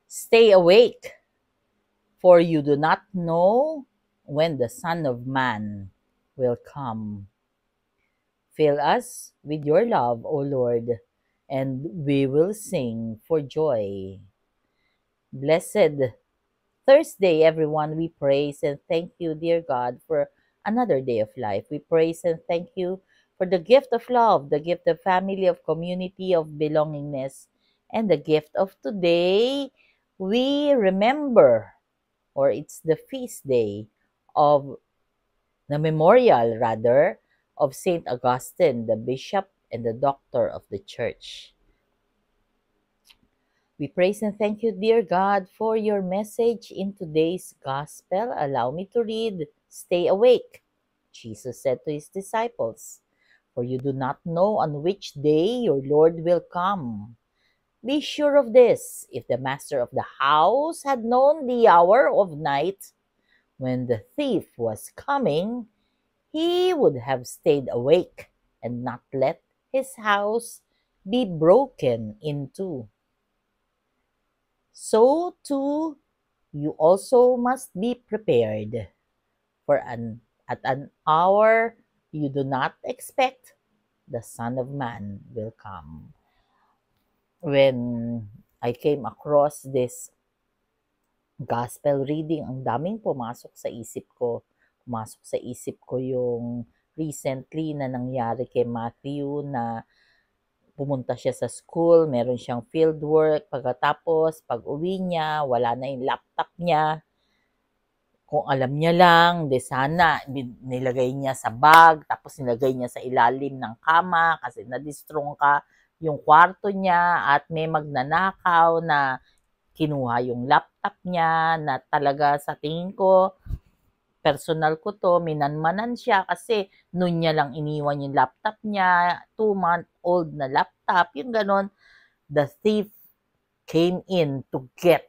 Stay awake, for you do not know when the Son of Man will come. Fill us with your love, O Lord, and we will sing for joy. Blessed Thursday, everyone. We praise and thank you, dear God, for another day of life. We praise and thank you for the gift of love, the gift of family, of community, of belongingness, and the gift of today. We remember, or it's the feast day of the memorial, rather, of Saint Augustine, the bishop and the doctor of the church. We praise and thank you, dear God, for your message in today's gospel. Allow me to read. Stay awake. Jesus said to his disciples, for you do not know on which day your Lord will come. Be sure of this, if the master of the house had known the hour of night when the thief was coming, he would have stayed awake and not let his house be broken into. So too, you also must be prepared, for at an hour you do not expect, the Son of Man will come. When I came across this gospel reading, ang daming pumasok sa isip ko. Pumasok sa isip ko yung recently na nangyari kay Matthew na pumunta siya sa school, meron siyang field work, pagkatapos pag-uwi niya, wala na yung laptop niya. Kung alam niya lang, de sana nilagay niya sa bag, tapos nilagay niya sa ilalim ng kama kasi na-distrong ka yung kwarto niya at may magnanakaw na kinuha yung laptop niya na talaga sa tingin ko, personal ko to, minanmanan siya kasi noon niya lang iniwan yung laptop niya, 2-month-old na laptop, yung ganon. The thief came in to get,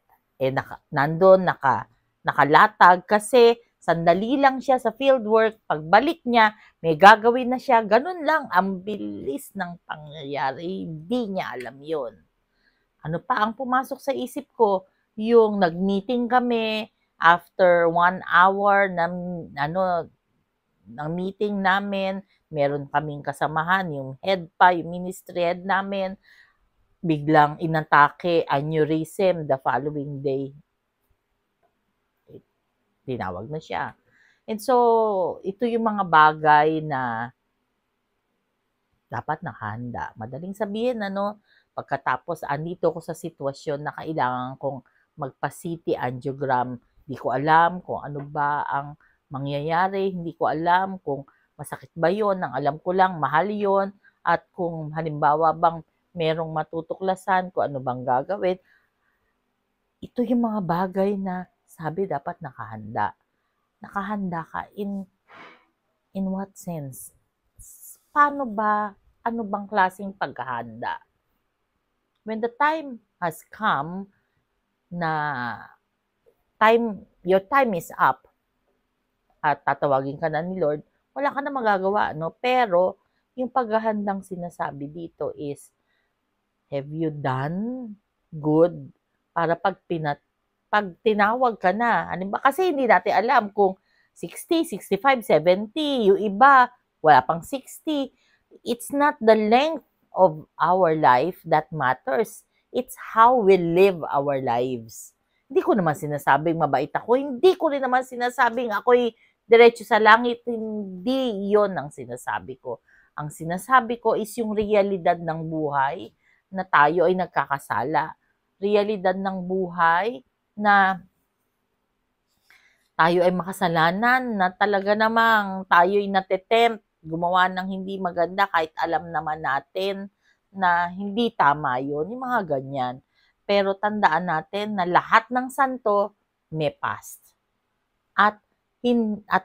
nandun, nakalatag kasi sandali lang siya sa fieldwork, pagbalik niya, may gagawin na siya, ganun lang, ang bilis ng pangyayari, hindi niya alam yon. Ano pa ang pumasok sa isip ko? Yung nag-meeting kami, after 1 hour ng meeting namin, meron kaming kasamahan, yung head pa, yung ministry head namin, biglang inatake, aneurysm the following day. Tinawag na siya. And so, ito yung mga bagay na dapat nakahanda. Madaling sabihin, pagkatapos andito ko sa sitwasyon na kailangan kong magpa-CT angiogram, di ko alam kung ano ba ang mangyayari, hindi ko alam kung masakit ba yon, ang alam ko lang mahal yon, at kung halimbawa bang merong matutuklasan, kung ano bang gagawin. Ito yung mga bagay na sabi dapat nakahanda. Nakahanda ka in what sense? Paano ba, ano bang klaseng paghahanda? When the time has come na your time is up at tatawagin ka na ni Lord, wala ka na magagawa, no? Pero yung paghahandang sinasabi dito is, have you done good para pag tinawag ka na? Ano ba? Kasi hindi natin alam kung 60, 65, 70, yung iba, wala pang 60. It's not the length of our life that matters. It's how we live our lives. Hindi ko naman sinasabing mabait ako. Hindi ko rin naman sinasabing ako'y diretso sa langit. Hindi yon ang sinasabi ko. Ang sinasabi ko is yung realidad ng buhay na tayo ay nagkakasala. Realidad ng buhay na tayo ay makasalanan, na talaga namang tayo ay natetempt gumawa ng hindi maganda kahit alam naman natin na hindi tama yun, yung mga ganyan. Pero tandaan natin na lahat ng santo may past. At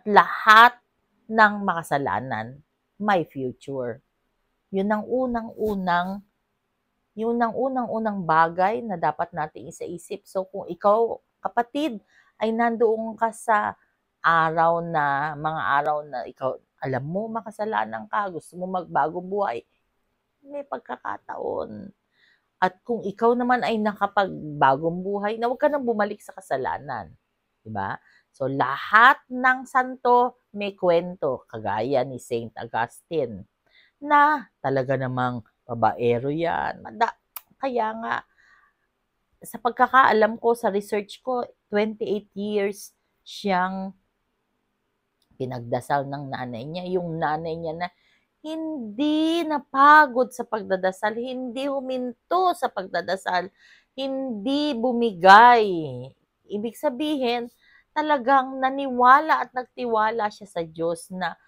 lahat ng makasalanan may future. Yun ang unang-unang bagay na dapat nating isa-isip. So kung ikaw, kapatid, ay nandoon ka sa mga araw na ikaw, alam mo, makasalanan ka, gusto mo magbago buhay, may pagkakataon. At kung ikaw naman ay nakapagbagong buhay, na huwag ka nang bumalik sa kasalanan. Diba? So, lahat ng santo may kwento, kagaya ni Saint Augustine, na talaga namang babaero yan. Kaya nga, sa pagkakaalam ko, sa research ko, 28 years siyang pinagdasal ng nanay niya. Yung nanay niya na hindi napagod sa pagdadasal, hindi huminto sa pagdadasal, hindi bumigay. Ibig sabihin, talagang naniwala at nagtiwala siya sa Diyos na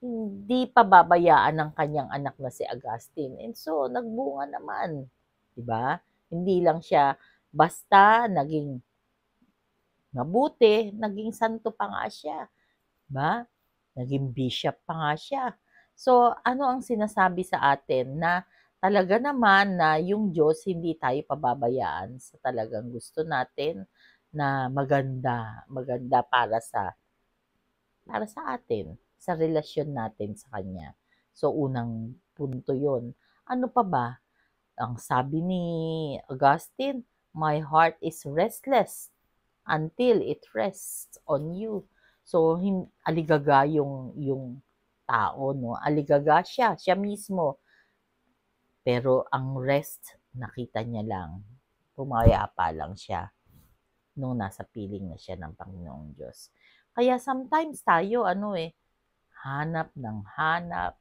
hindi pababayaan ng kanyang anak na si Augustine. And so, nagbunga naman. Diba? Hindi lang siya basta naging mabuti, naging santo pa nga siya. Diba? Naging bishop pa nga siya. So, ano ang sinasabi sa atin na talaga naman na yung Diyos hindi tayo pababayaan sa talagang gusto natin na maganda para sa atin, sa relasyon natin sa Kanya. So, unang punto yon. Ano pa ba? Ang sabi ni Augustine, my heart is restless until it rests on you. So, aligaga yung tao, no? Aligaga siya mismo. Pero ang rest, nakita niya lang. Pumayapa lang siya nung nasa piling na siya ng Panginoong Diyos. Kaya sometimes tayo, hanap ng hanap.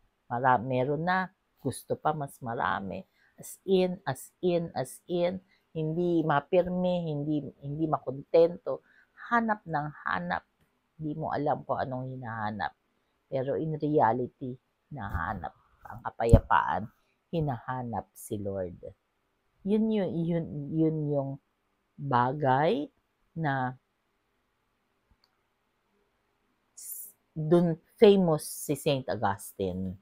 Meron na, gusto pa mas marami. As in, hindi mapirme, hindi makontento. Hanap ng hanap. Hindi mo alam kung anong hinahanap. Pero in reality, nahanap ang kapayapaan. Hinahanap si Lord. Yun yung bagay na dun famous si Saint Augustine.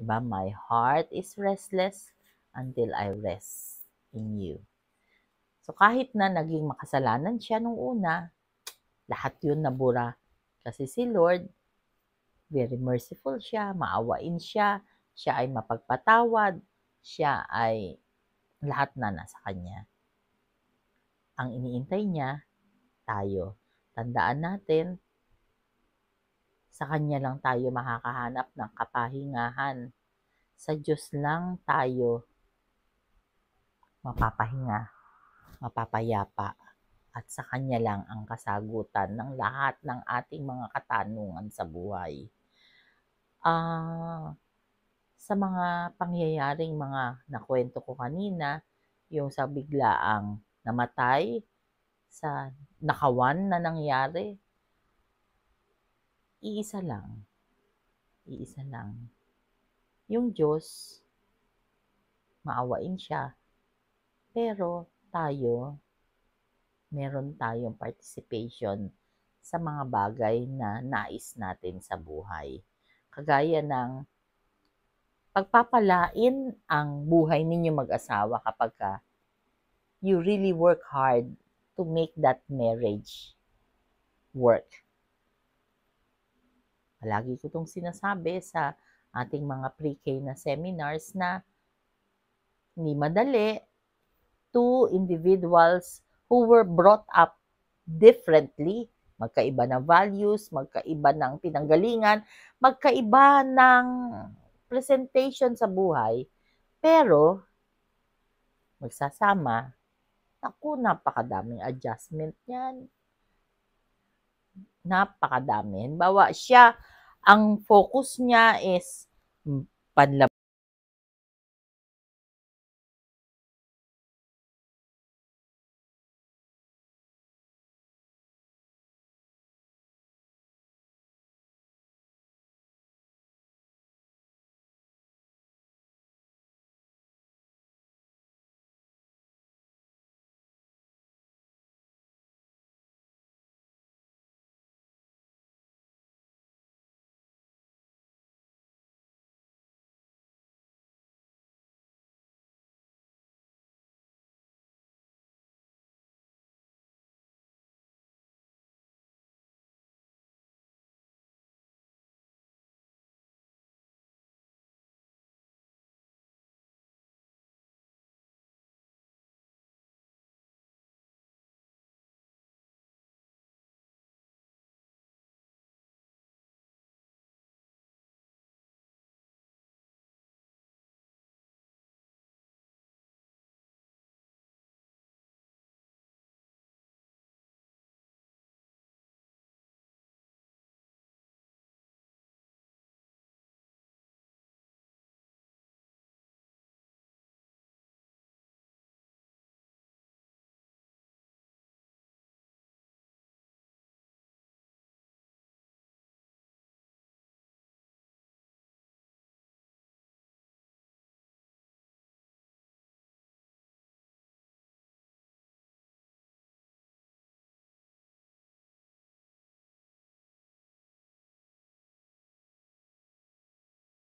Diba? My heart is restless until I rest in you. So kahit na naging makasalanan siya nung una, lahat yun nabura. Kasi si Lord, very merciful siya, maawain siya, siya ay mapagpatawad, siya ay lahat na nasa Kanya. Ang iniintay niya, tayo. Tandaan natin, sa Kanya lang tayo makakahanap ng kapahingahan. Sa Diyos lang tayo mapapahinga, mapapayapa. At sa Kanya lang ang kasagutan ng lahat ng ating mga katanungan sa buhay. Sa mga pangyayaring mga nakwento ko kanina, yung sa biglaang namatay, sa nakawan na nangyari, iisa lang. Yung Diyos, maawain siya. Pero tayo, meron tayong participation sa mga bagay na nais natin sa buhay. Kagaya ng pagpapalain ang buhay ninyo mag-asawa kapag you really work hard to make that marriage work. Palagi ko itong sinasabi sa ating mga pre-K na seminars na hindi madali. Two individuals who were brought up differently, magkaiba ng values, magkaiba ng pinanggalingan, magkaiba ng presentation sa buhay, pero magsasama, napakadaming adjustment niyan. Napakadami. Halimbawa, siya, ang focus niya is panlabas